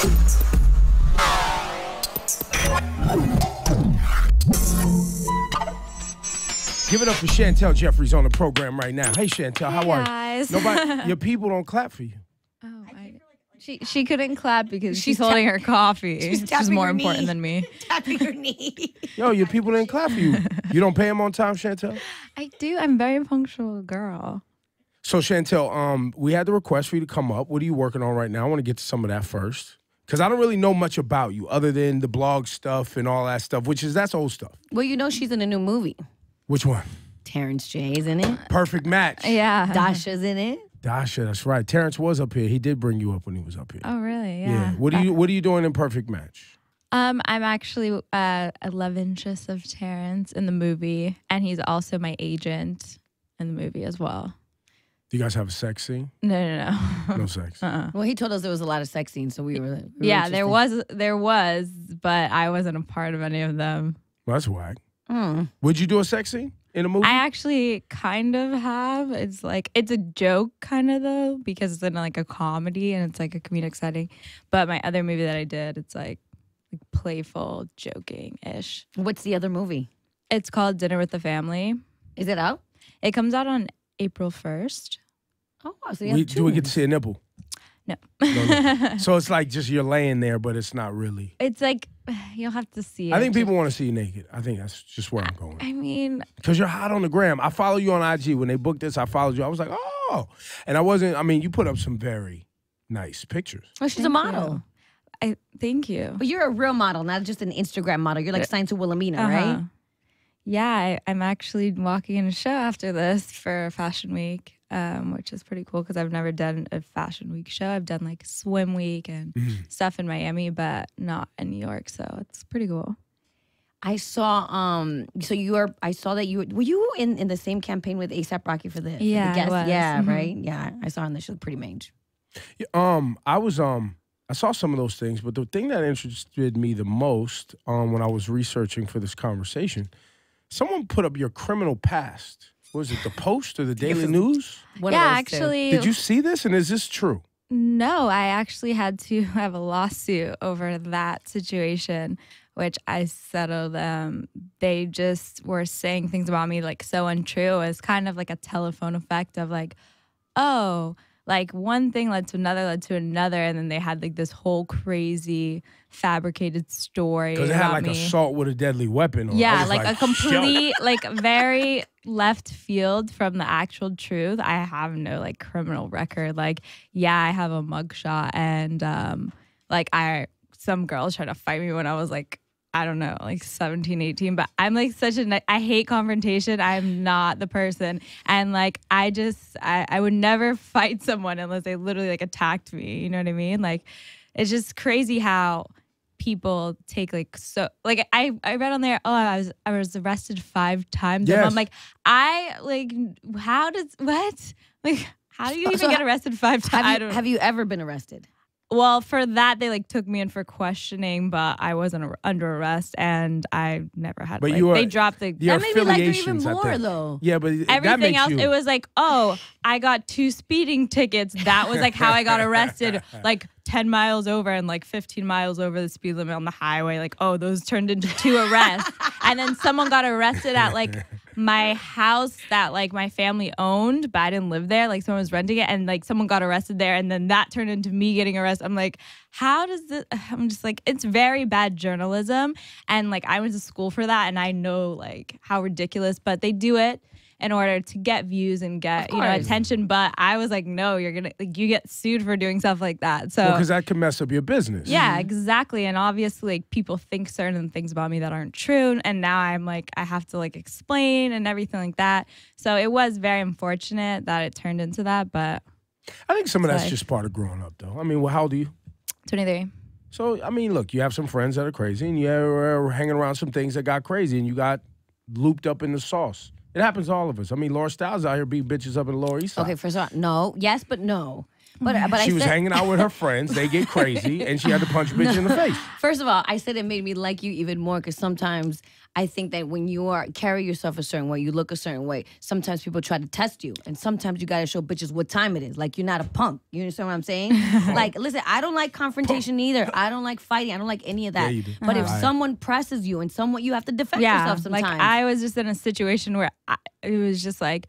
Give it up for Chantel Jeffries on the program right now. Hey, Chantel, how are you? Guys. Nobody, your people don't clap for you. Oh, she couldn't clap because she's holding her coffee. She's more important than me. Tapping her knee. Yo, your people didn't clap for you. You don't pay them on time, Chantel? I do. I'm a very punctual girl. So, Chantel, we had the request for you to come up. What are you working on right now? I want to get to some of that first. Because I don't really know much about you other than the blog stuff and all that stuff, that's old stuff. Well, you know she's in a new movie. Which one? Terrence J's in it. Perfect Match. Yeah. Dasha's in it. Dasha, that's right. Terrence was up here. He did bring you up when he was up here. Oh, really? Yeah. What are you doing in Perfect Match? I'm actually a love interest of Terrence in the movie, and he's also my agent in the movie as well. Do you guys have a sex scene? No. No sex. Well, he told us there was a lot of sex scenes, so we were yeah, there was, but I wasn't a part of any of them. Well, that's whack. Would you do a sex scene in a movie? I actually kind of have. It's a joke kind of though, because it's in like a comedy and it's like a comedic setting. But my other movie that I did, it's like playful, joking-ish. What's the other movie? It's called Dinner with the Family. Is it out? It comes out on April 1st. Oh, so you have two. Do we get to see a nipple? No. No. So it's like just you're laying there, but it's not really. It's like, you'll have to see it. I think people want to see you naked. I think that's just where I'm going. I mean. Because you're hot on the gram. I follow you on IG. When they booked this, I followed you. I was like, oh. And I wasn't, you put up some very nice pictures. Oh, she's a model. Thank you. But you're a real model, not just an Instagram model. You're like signed to Wilhelmina, right? Yeah, I'm actually walking in a show after this for Fashion Week, which is pretty cool because I've never done a Fashion Week show. I've done like Swim Week and stuff in Miami, but not in New York, so it's pretty cool. I saw I saw that were you in the same campaign with A$AP Rocky for the guest? Yeah, right? Yeah, I saw her and she looked pretty mange. I saw some of those things, but the thing that interested me the most when I was researching for this conversation, someone put up your criminal past. Was it the Post or the Daily News? Yeah, actually. Did you see this, and is this true? No, I actually had to have a lawsuit over that situation, which I settled them. They just were saying things about me like so untrue. It was kind of like a telephone effect of like, oh, like one thing led to another, and then they had like this whole crazy fabricated story. Because it had like assault with a deadly weapon. Yeah, like a complete, like very left field from the actual truth. I have no like criminal record. Like, yeah, I have a mugshot, and some girls tried to fight me when I was like, I don't know, like 17, 18, but I'm like I hate confrontation. I'm not the person. And like, I would never fight someone unless they literally like attacked me. You know what I mean? Like, it's just crazy how people take like, so like, I read on there, I was arrested 5 times. Yes. And I'm like, Like, how do you even get arrested 5 times? Have you ever been arrested? Well, for that, they like took me in for questioning, but I wasn't under arrest, and I never had. But they dropped the. That made me like her even more, though. Yeah, but everything else, it was like, oh, I got 2 speeding tickets. That was like how I got arrested, like 10 miles over and like 15 miles over the speed limit on the highway. Like, oh, those turned into 2 arrests, and then someone got arrested at like my house that like my family owned, but I didn't live there. Like someone was renting it, and like someone got arrested there, and then that turned into me getting arrested. I'm like, how does this? I'm just like, it's very bad journalism, and like I went to school for that, and I know like how ridiculous, but they do it in order to get views and get attention. But I was like, no, you're gonna you get sued for doing stuff like that. So because that can mess up your business. Yeah, exactly. And obviously, like people think certain things about me that aren't true, and now I'm like, I have to like explain and everything like that. So it was very unfortunate that it turned into that. But I think some of that's just part of growing up, though. I mean, well, how old are you? 23. So I mean, look, you have some friends that are crazy, and you're hanging around some things that got crazy, and you got looped up in the sauce. It happens to all of us. I mean, Laura Styles out here beating bitches up in the Lower East Side. Okay, first of all, no. Yes, but no. But She was hanging out with her friends. They get crazy, and she had to punch a bitch in the face. First of all, I said it made me like you even more because sometimes I think that when you carry yourself a certain way, you look a certain way, sometimes people try to test you. And sometimes you got to show bitches what time it is. Like, you're not a punk. You understand what I'm saying? Like, listen, I don't like confrontation either. I don't like fighting. I don't like any of that. Yeah, you do. But if someone presses you and you have to defend yourself sometimes. Like, I was just in a situation where it was just like,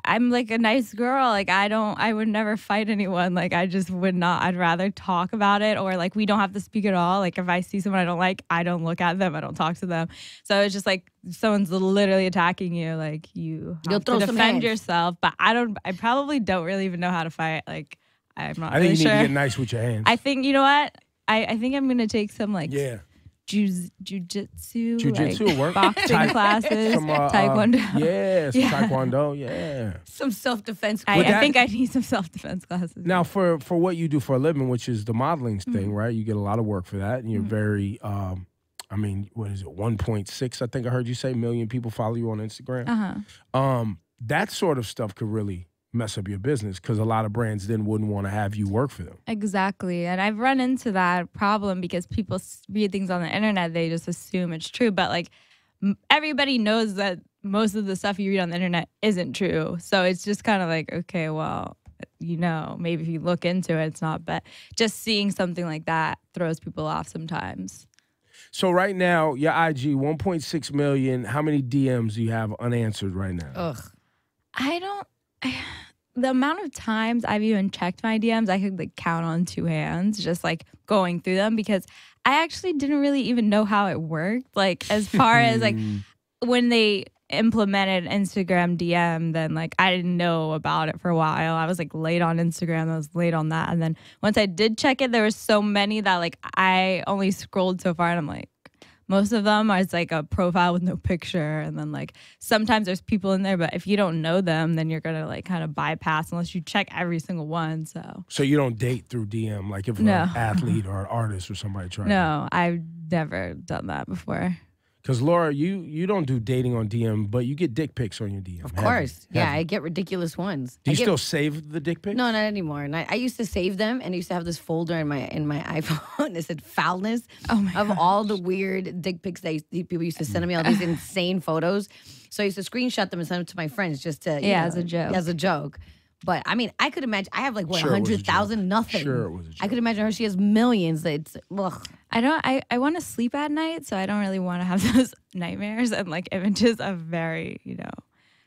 I'm like a nice girl. Like, I would never fight anyone. Like, I just would not. I'd rather talk about it, or like, we don't have to speak at all. Like, if I see someone I don't like, I don't look at them. I don't talk to them. So it's just like, if someone's literally attacking you, like, you have to defend yourself. But I probably don't really even know how to fight. Like, I'm not really sure. I think you need to get nice with your hands. I think, you know what? I think I'm going to take some like jujitsu, like, work, boxing classes, taekwondo. Taekwondo, some self-defense. I think I need some self-defense classes. Now, for what you do for a living, which is the modeling thing, right? You get a lot of work for that, and you're very, I mean, what is it, 1.6, I think I heard you say, million people follow you on Instagram. That sort of stuff could really mess up your business because a lot of brands then wouldn't want to have you work for them. Exactly. And I've run into that problem because people read things on the internet, they just assume it's true. But like, everybody knows that most of the stuff you read on the internet isn't true. So it's just kind of like, okay, well, you know, maybe if you look into it, it's not. But just seeing something like that throws people off sometimes. So right now, your IG, 1.6 million. How many DMs do you have unanswered right now? The amount of times I've even checked my DMs, I could like count on two hands, just like going through them, because I actually didn't really even know how it worked. Like, as far as like when they implemented Instagram DM, then like I didn't know about it for a while. I was like late on Instagram, I was late on that. And then once I did check it, there were so many that like I only scrolled so far, and I'm like, most of them are like a profile with no picture, and then like sometimes there's people in there, but if you don't know them, then you're gonna like kind of bypass unless you check every single one. So you don't date through DM, like if an athlete or an artist or somebody tries. No, I've never done that before. Because Laura, you don't do dating on DM, but you get dick pics on your DM. Of course. I get ridiculous ones. Do you still save the dick pics? No, not anymore. And I used to save them, and I used to have this folder in my iPhone that said foulness of all the weird dick pics that people used to send me, all these insane photos. So I used to screenshot them and send them to my friends just to, as a joke. As a joke. But I mean, I could imagine. I have like 100,000, nothing. Sure, it was a joke. I could imagine her. She has millions. It's ugh. I want to sleep at night, so I don't really want to have those nightmares and like images of very,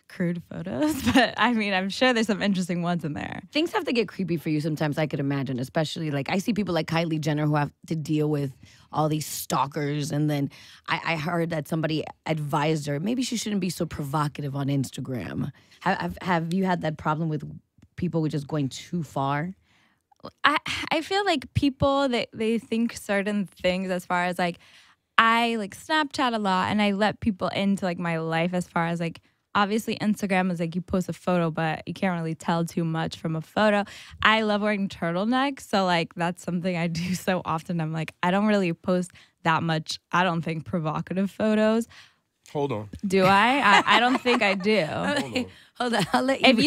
crude photos. But I mean, I'm sure there's some interesting ones in there. Things have to get creepy for you sometimes, I could imagine, especially like I see people like Kylie Jenner who have to deal with all these stalkers. And then I heard that somebody advised her, maybe she shouldn't be so provocative on Instagram. Have you had that problem with people just going too far? I feel like people, they think certain things as far as like, I like Snapchat a lot and I let people into like my life as far as like, obviously Instagram is like you post a photo, but you can't really tell too much from a photo. I love wearing turtlenecks. So like that's something I do so often. I'm like, I don't really post that much, I don't think, provocative photos. Hold on. Do I? I don't think I do. Hold on. I'll let you. If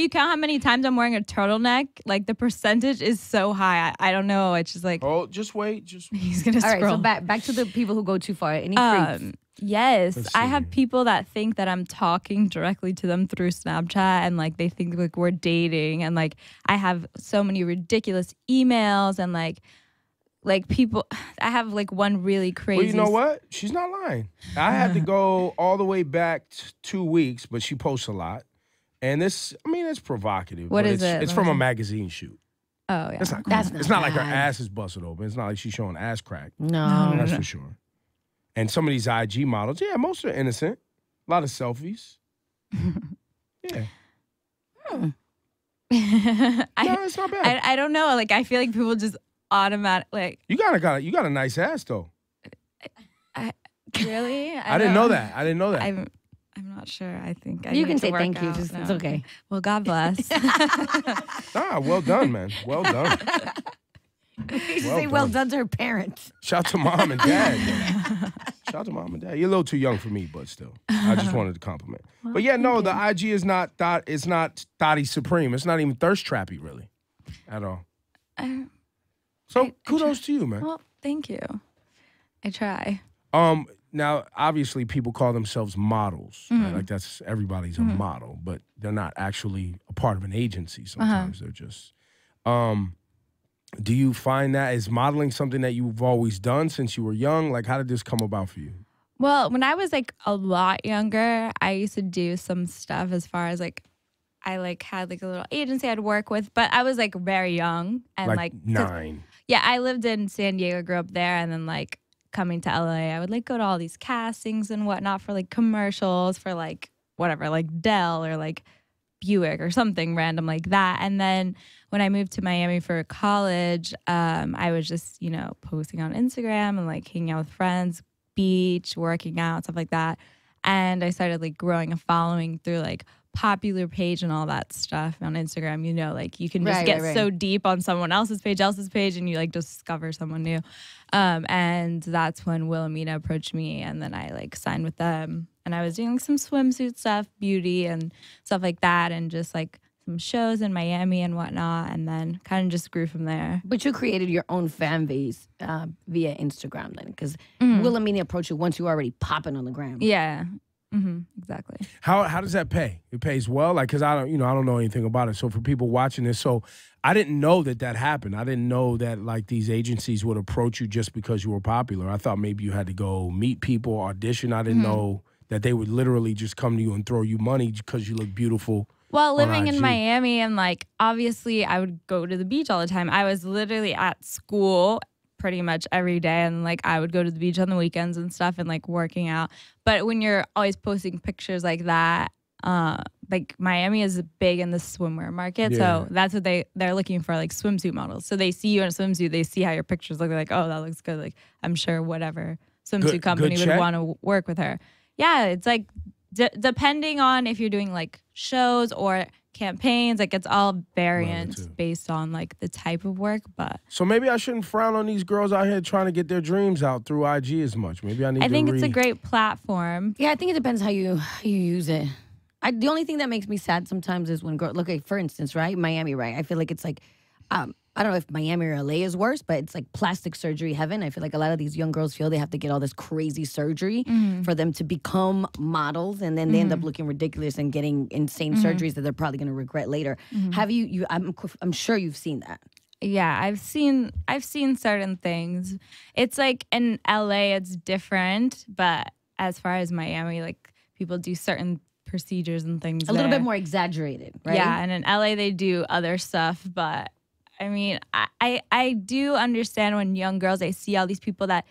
you count how many times I'm wearing a turtleneck, like the percentage is so high. I don't know. It's just like. Oh, just wait. He's gonna scroll. All right. So back to the people who go too far. Any creeps? Yes, I have people that think that I'm talking directly to them through Snapchat, and like they think like we're dating, and like I have so many ridiculous emails, and like people, I have like one really crazy. Well, you know what? She's not lying. I had to go all the way back 2 weeks, but she posts a lot. And this, I mean, it's provocative. What is it? It's from a magazine shoot. Oh, yeah. It's not like her ass is busted open. It's not like she's showing ass crack. No. That's for sure. And some of these IG models, yeah, most are innocent. A lot of selfies. Yeah. No, it's not bad. I don't know. Like, I feel like people just automatic like you got a nice ass though. Really? I didn't know that. I'm not sure. I think you can say thank you. It's okay. Well, God bless. Well done, man. Well done. Well done to her parents. Shout out to mom and dad. Shout out to mom and dad. You're a little too young for me, but still, I just wanted to compliment. Well, but yeah, no, the IG is not thought. It's not thotty supreme. It's not even thirst trappy, really. at all. I Kudos to you, man. Well, thank you. I try. Now, obviously, people call themselves models. Right? Like that's everybody's a model, but they're not actually a part of an agency. Sometimes they're just. Do you find that is modeling something that you've always done since you were young? Like, how did this come about for you? Well, when I was like a lot younger, I used to do some stuff as far as like I like had like a little agency I'd work with, but I was like very young and like 9. Yeah, I lived in San Diego, grew up there, and then like coming to LA, I would like go to all these castings and whatnot for like commercials for like whatever, like Dell or like Buick or something random like that. And then when I moved to Miami for college, I was just, posting on Instagram and like hanging out with friends, beach, working out, stuff like that. And I started like growing a following through like popular page and all that stuff on Instagram. Like you can just get so deep on someone else's page, and you like discover someone new. And that's when Wilhelmina approached me, and then I like signed with them, and I was doing like, some swimsuit stuff, beauty and stuff like that, and just like some shows in Miami and whatnot, and then kind of just grew from there. But you created your own fan base via Instagram then, because Wilhelmina approached you once you were already popping on the gram. Yeah. Exactly. How does that pay? It pays well, like because I don't know anything about it. So for people watching this, so I didn't know that happened. I didn't know that like these agencies would approach you just because you were popular. I thought maybe you had to go meet people, audition. I didn't know that they would literally just come to you and throw you money because you look beautiful. Well, living in Miami and like obviously I would go to the beach all the time. I was literally at school pretty much every day, and like I would go to the beach on the weekends and stuff and like working out. But when you're always posting pictures like that, like Miami is big in the swimwear market, so that's what they're looking for, like swimsuit models. So they see you in a swimsuit, they see how your pictures look, they're like, oh, that looks good. Like I'm sure whatever swimsuit company would want to work with her. Yeah, it's like depending on if you're doing like shows or campaigns, like it's all variant based on like the type of work. But so maybe I shouldn't frown on these girls out here trying to get their dreams out through IG as much. Maybe I think it's a great platform. Yeah, I think it depends how you use it. The only thing that makes me sad sometimes is when girls look like, for instance, right, Miami, right? I feel like it's like I don't know if Miami or LA is worse, but it's like plastic surgery heaven. I feel like a lot of these young girls feel they have to get all this crazy surgery for them to become models, and then they end up looking ridiculous and getting insane surgeries that they're probably going to regret later. Have you? I'm sure you've seen that. Yeah, I've seen certain things. It's like in LA, it's different, but as far as Miami, like people do certain procedures and things. A little bit more exaggerated, right? Yeah, and in LA they do other stuff, but. I mean, I do understand when young girls, they see all these people that,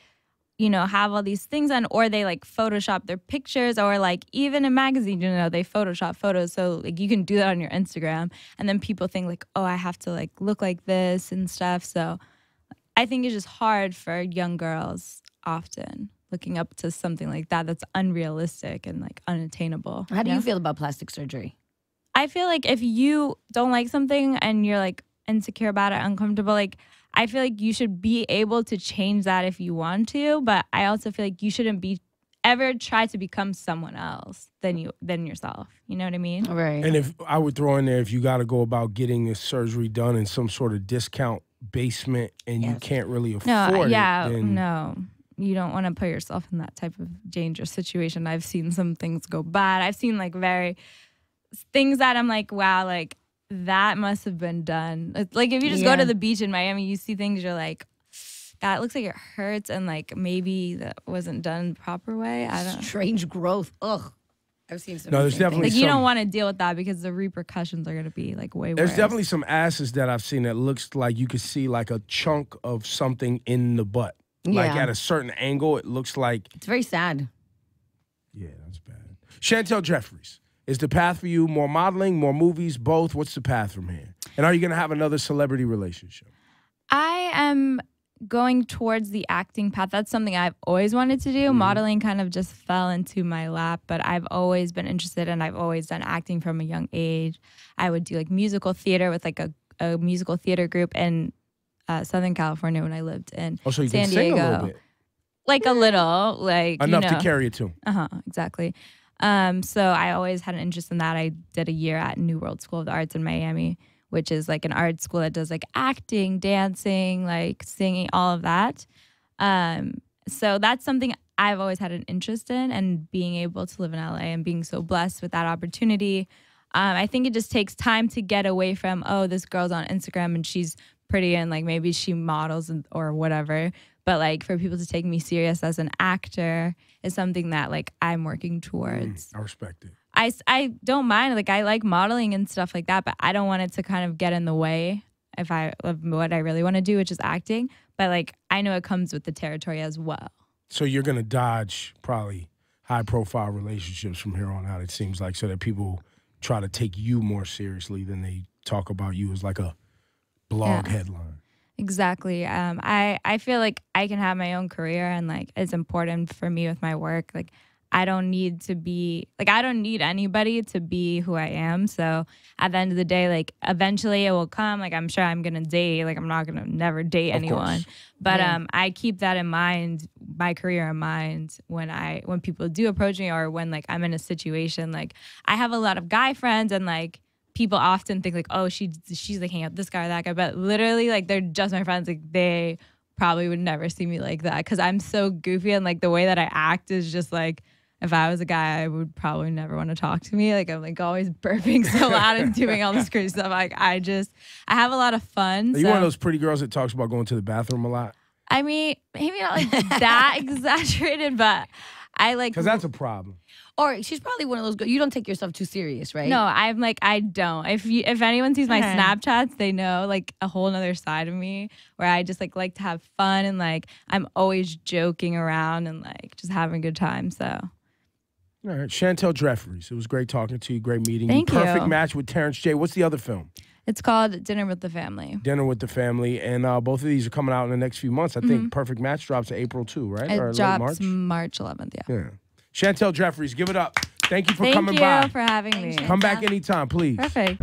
have all these things on, or they like Photoshop their pictures, or like even in magazines, they Photoshop photos. So like you can do that on your Instagram, and then people think like, oh, I have to like look like this and stuff. So I think it's just hard for young girls often looking up to something like that that's unrealistic and like unattainable. How do you feel about plastic surgery? I feel like if you don't like something and you're like insecure about it, uncomfortable, like I feel like you should be able to change that if you want to, but I also feel like you shouldn't be ever try to become someone else than yourself. You know what I mean? Right. And if I would throw in there, if you got to go about getting this surgery done in some sort of discount basement and you can't really afford it, no. You don't want to put yourself in that type of dangerous situation. I've seen some things go bad. I've seen like things that I'm like, wow, like that must have been done. It's like if you just go to the beach in Miami, you see things, you're like, that looks like it hurts, and like maybe that wasn't done the proper way. I don't know. Strange growth. Ugh. I've seen some. No, there's definitely like you don't want to deal with that because the repercussions are gonna be like way worse. There's definitely some asses that I've seen that looks like you could see like a chunk of something in the butt. Like at a certain angle, it looks like it's very sad. Yeah, that's bad. Chantel Jeffries. Is the path for you more modeling, more movies, both? What's the path from here? And are you going to have another celebrity relationship? I am going towards the acting path. That's something I've always wanted to do. Modeling kind of just fell into my lap, but I've always been interested, and I've always done acting from a young age. I would do like musical theater with like a musical theater group in Southern California when I lived in so you San can Diego. Sing a little bit. Like a little, like enough to carry a tune. Exactly. So I always had an interest in that. I did a year at New World School of the Arts in Miami, which is like an art school that does like acting, dancing, like singing, all of that. So that's something I've always had an interest in, and being able to live in LA and being so blessed with that opportunity. I think it just takes time to get away from, oh, this girl's on Instagram and she's pretty and like maybe she models or whatever. But like for people to take me serious as an actor is something that like I'm working towards. I respect it. I don't mind. Like I like modeling and stuff like that, but I don't want it to kind of get in the way of what I really want to do, which is acting. But like I know it comes with the territory as well. So you're gonna dodge probably high profile relationships from here on out, it seems like, so that people try to take you more seriously than they talk about you as like a blog headline. Exactly. I feel like I can have my own career, and like it's important for me with my work. Like I don't need anybody to be who I am. So at the end of the day, like eventually it will come. Like I'm sure I'm gonna date. Like I'm not gonna never date anyone. But I keep that in mind, my career in mind, when people do approach me, or when like I'm in a situation. Like I have a lot of guy friends, and like people often think like, oh, she's like hanging out with this guy or that guy, but literally like they're just my friends. Like they probably would never see me like that because I'm so goofy, and like the way that I act is just like, if I was a guy, I would probably never want to talk to me. Like I'm like always burping so loud and doing all this crazy stuff. Like I have a lot of fun. Are you one of those pretty girls that talks about going to the bathroom a lot? I mean, maybe not like that exaggerated, but I like, because that's a problem. Or she's probably one of those girls. You don't take yourself too serious, right? No, I'm like, I don't. If anyone sees my Snapchats, they know like a whole other side of me where I just like to have fun, and like I'm always joking around and like just having a good time. So. All right, Chantel Jeffries. It was great talking to you. Great meeting Thank you. Perfect you. Match with Terrence J. What's the other film? It's called Dinner with the Family. Dinner with the Family. And both of these are coming out in the next few months. I think Perfect Match drops in April too, right? It or drops late March? March 11th, yeah. Chantel Jeffries, give it up. Thank you for coming by. Thank you for having me. Come back anytime, please. Perfect.